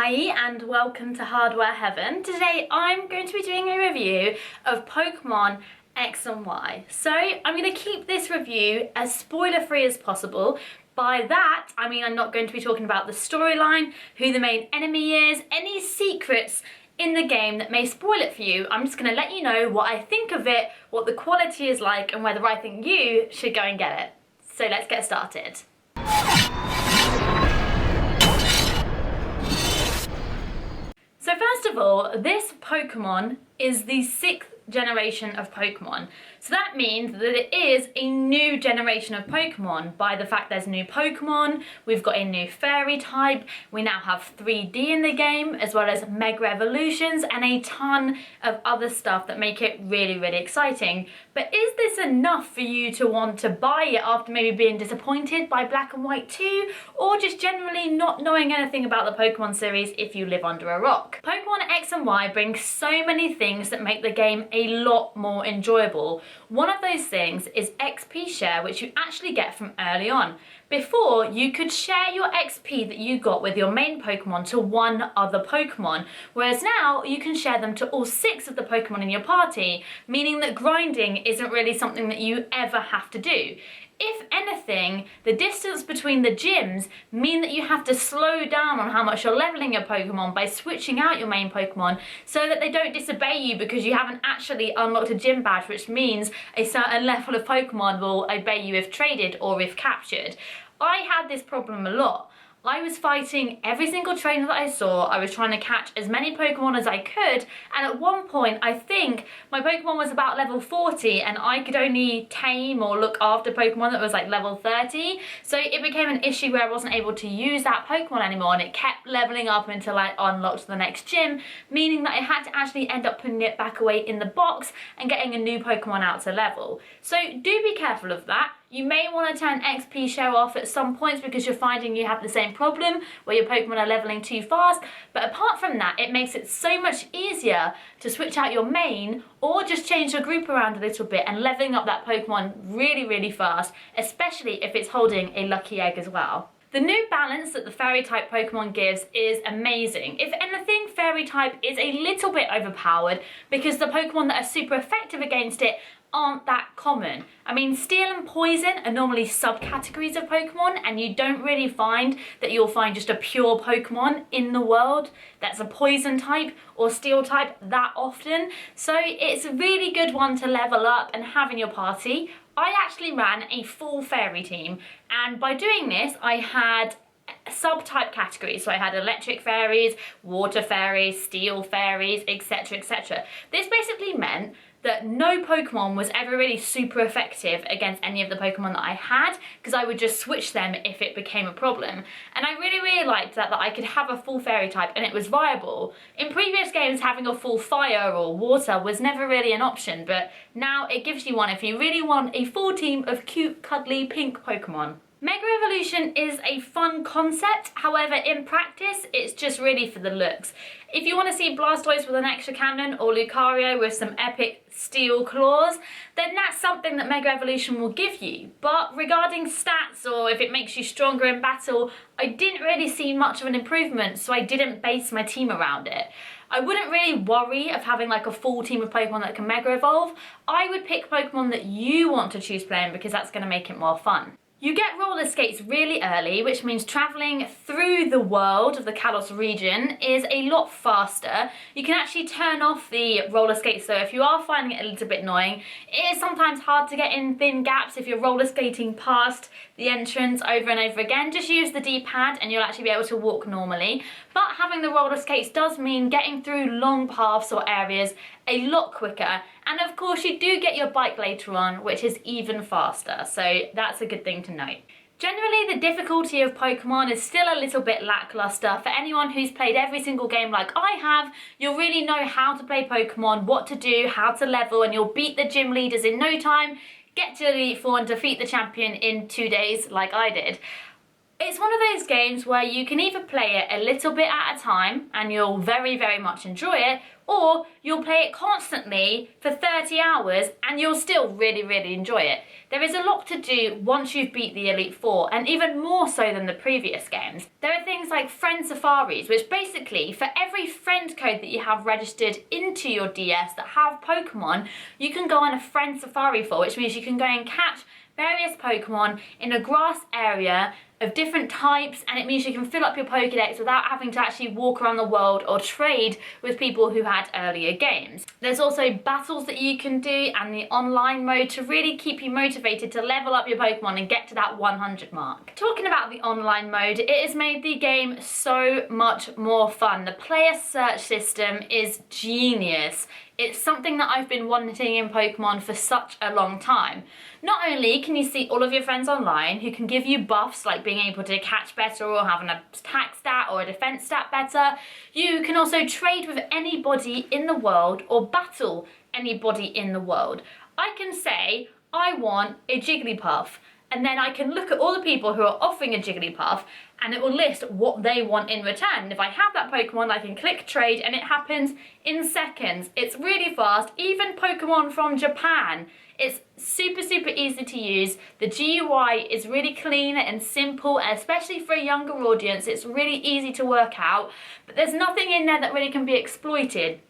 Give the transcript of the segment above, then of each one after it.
Kaeyi and welcome to Hardware Heaven. Today I'm going to be doing a review of Pokémon X and Y. So I'm going to keep this review as spoiler free as possible. By that I mean I'm not going to be talking about the storyline, who the main enemy is, any secrets in the game that may spoil it for you. I'm just going to let you know what I think of it, what the quality is like, and whether I think you should go and get it. So let's get started. So first of all, this Pokemon is the 6th generation of Pokemon. So that means that it is a new generation of Pokemon by the fact there's new Pokemon, we've got a new fairy type, we now have 3D in the game, as well as Mega Evolutions and a ton of other stuff that make it really, really exciting. But is this enough for you to want to buy it after maybe being disappointed by Black and White 2, or just generally not knowing anything about the Pokemon series if you live under a rock? Pokemon X and Y bring so many things that make the game a lot more enjoyable. One of those things is XP share, which you actually get from early on. Before, you could share your XP that you got with your main Pokemon to one other Pokemon, whereas now you can share them to all 6 of the Pokemon in your party, meaning that grinding isn't really something that you ever have to do. If anything, the distance between the gyms mean that you have to slow down on how much you're leveling your Pokemon by switching out your main Pokemon so that they don't disobey you because you haven't actually unlocked a gym badge, which means a certain level of Pokemon will obey you if traded or if captured. I had this problem a lot. I was fighting every single trainer that I saw. I was trying to catch as many Pokemon as I could, and at one point I think my Pokemon was about level 40 and I could only tame or look after Pokemon that was like level 30. So it became an issue where I wasn't able to use that Pokemon anymore, and it kept leveling up until I unlocked the next gym, meaning that I had to actually end up putting it back away in the box and getting a new Pokemon out to level. So do be careful of that. You may want to turn XP share off at some points because you're finding you have the same problem where your Pokemon are leveling too fast, but apart from that, it makes it so much easier to switch out your main or just change your group around a little bit and leveling up that Pokemon really, really fast, especially if it's holding a lucky egg as well. The new balance that the fairy type Pokemon gives is amazing. If anything, fairy type is a little bit overpowered because the Pokemon that are super effective against it aren't that common. I mean, steel and poison are normally subcategories of Pokemon, and you don't really find that you'll find just a pure Pokemon in the world that's a poison type or steel type that often. So it's a really good one to level up and have in your party. I actually ran a full fairy team, and by doing this I had sub-type categories. So I had electric fairies, water fairies, steel fairies, etc, etc. This basically meant that no Pokemon was ever really super effective against any of the Pokemon that I had, because I would just switch them if it became a problem. And I really, really liked that I could have a full fairy type and it was viable. In previous games, having a full fire or water was never really an option, but now it gives you one if you really want a full team of cute, cuddly, pink Pokemon. Mega Evolution is a fun concept, however in practice it's just really for the looks. If you want to see Blastoise with an extra cannon or Lucario with some epic steel claws, then that's something that Mega Evolution will give you. But regarding stats or if it makes you stronger in battle, I didn't really see much of an improvement, so I didn't base my team around it. I wouldn't really worry of having like a full team of Pokemon that can Mega Evolve. I would pick Pokemon that you want to choose playing because that's going to make it more fun. You get roller skates really early, which means travelling through the world of the Kalos region is a lot faster. You can actually turn off the roller skates, so if you are finding it a little bit annoying, it is sometimes hard to get in thin gaps if you're roller skating past the entrance over and over again. Just use the D-pad and you'll actually be able to walk normally. But having the roller skates does mean getting through long paths or areas a lot quicker, and of course you do get your bike later on, which is even faster, so that's a good thing to note. Generally, the difficulty of Pokemon is still a little bit lackluster. For anyone who's played every single game like I have, you'll really know how to play Pokemon, what to do, how to level, and you'll beat the gym leaders in no time, get to Elite Four and defeat the champion in 2 days like I did. It's one of those games where you can either play it a little bit at a time and you'll very, very much enjoy it, or you'll play it constantly for 30 hours and you'll still really, really enjoy it. There is a lot to do once you've beat the Elite Four, and even more so than the previous games. There are things like friend safaris, which basically, for every friend code that you have registered into your DS that have Pokemon, you can go on a friend safari for, which means you can go and catch various Pokemon in a grass area of different types, and it means you can fill up your Pokédex without having to actually walk around the world or trade with people who had earlier games. There's also battles that you can do and the online mode to really keep you motivated to level up your Pokemon and get to that 100 mark. Talking about the online mode, it has made the game so much more fun. The player search system is genius. It's something that I've been wanting in Pokemon for such a long time. Not only can you see all of your friends online who can give you buffs like being able to catch better or have an attack stat or a defense stat better, you can also trade with anybody in the world or battle anybody in the world. I can say, I want a Jigglypuff, and then I can look at all the people who are offering a Jigglypuff and it will list what they want in return. If I have that Pokemon, I can click trade and it happens in seconds. It's really fast, even Pokemon from Japan. It's super, super easy to use. The GUI is really clean and simple, and especially for a younger audience, it's really easy to work out, but there's nothing in there that really can be exploited.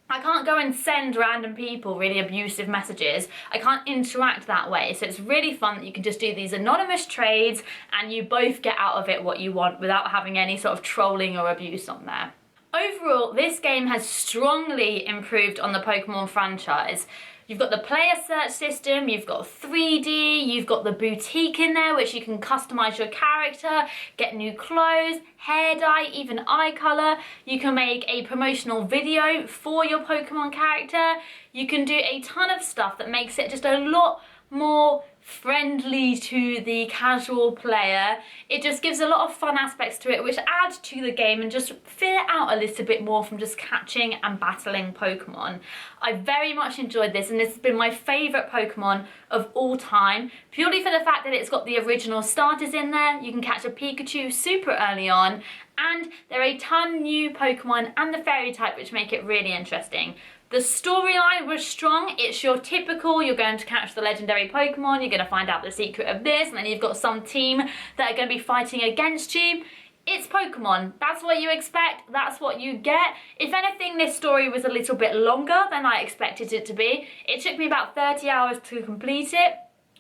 I can't go and send random people really abusive messages. I can't interact that way. So it's really fun that you can just do these anonymous trades and you both get out of it what you want without having any sort of trolling or abuse on there. Overall, this game has strongly improved on the Pokemon franchise. You've got the player search system, you've got 3D, you've got the boutique in there which you can customise your character, get new clothes, hair dye, even eye colour. You can make a promotional video for your Pokemon character. You can do a ton of stuff that makes it just a lot more friendly to the casual player. It just gives a lot of fun aspects to it which add to the game and just fill it out a little bit more from just catching and battling Pokemon. I very much enjoyed this, and this has been my favourite Pokemon of all time, purely for the fact that it's got the original starters in there. You can catch a Pikachu super early on, and there are a ton new Pokemon and the fairy type which make it really interesting. The storyline was strong. It's your typical, you're going to catch the legendary Pokemon, you're going to find out the secret of this, and then you've got some team that are going to be fighting against you. It's Pokemon. That's what you expect, that's what you get. If anything, this story was a little bit longer than I expected it to be. It took me about 30 hours to complete it.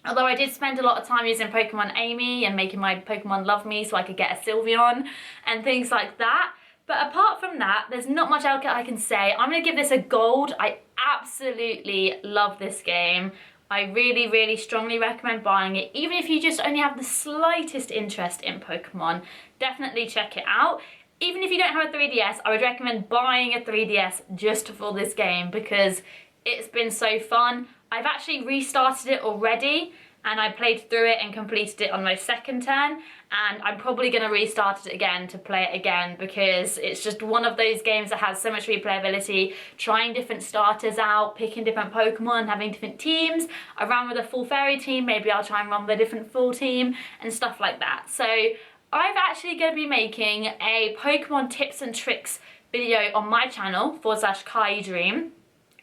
Although I did spend a lot of time using Pokemon Amy and making my Pokemon love me so I could get a Sylveon and things like that. But apart from that, there's not much else I can say. I'm going to give this a gold. I absolutely love this game. I really, really strongly recommend buying it. Even if you just only have the slightest interest in Pokemon, definitely check it out. Even if you don't have a 3DS, I would recommend buying a 3DS just for this game because it's been so fun. I've actually restarted it already, and I played through it and completed it on my second turn, and I'm probably going to restart it again to play it again because it's just one of those games that has so much replayability, trying different starters out, picking different Pokemon, having different teams. I ran with a full fairy team, maybe I'll try and run with a different full team and stuff like that. So I'm actually going to be making a Pokemon tips and tricks video on my channel, /Kaeyi Dream.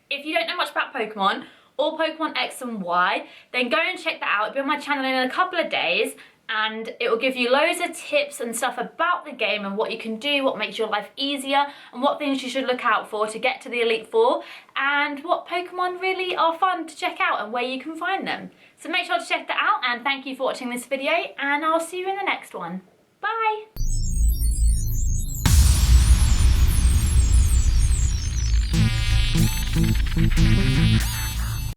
If you don't know much about Pokemon, or Pokemon X and Y, then go and check that out. It'll be on my channel in a couple of days, and it will give you loads of tips and stuff about the game and what you can do, what makes your life easier, and what things you should look out for to get to the Elite Four, and what Pokemon really are fun to check out and where you can find them. So make sure to check that out, and thank you for watching this video, and I'll see you in the next one. Bye!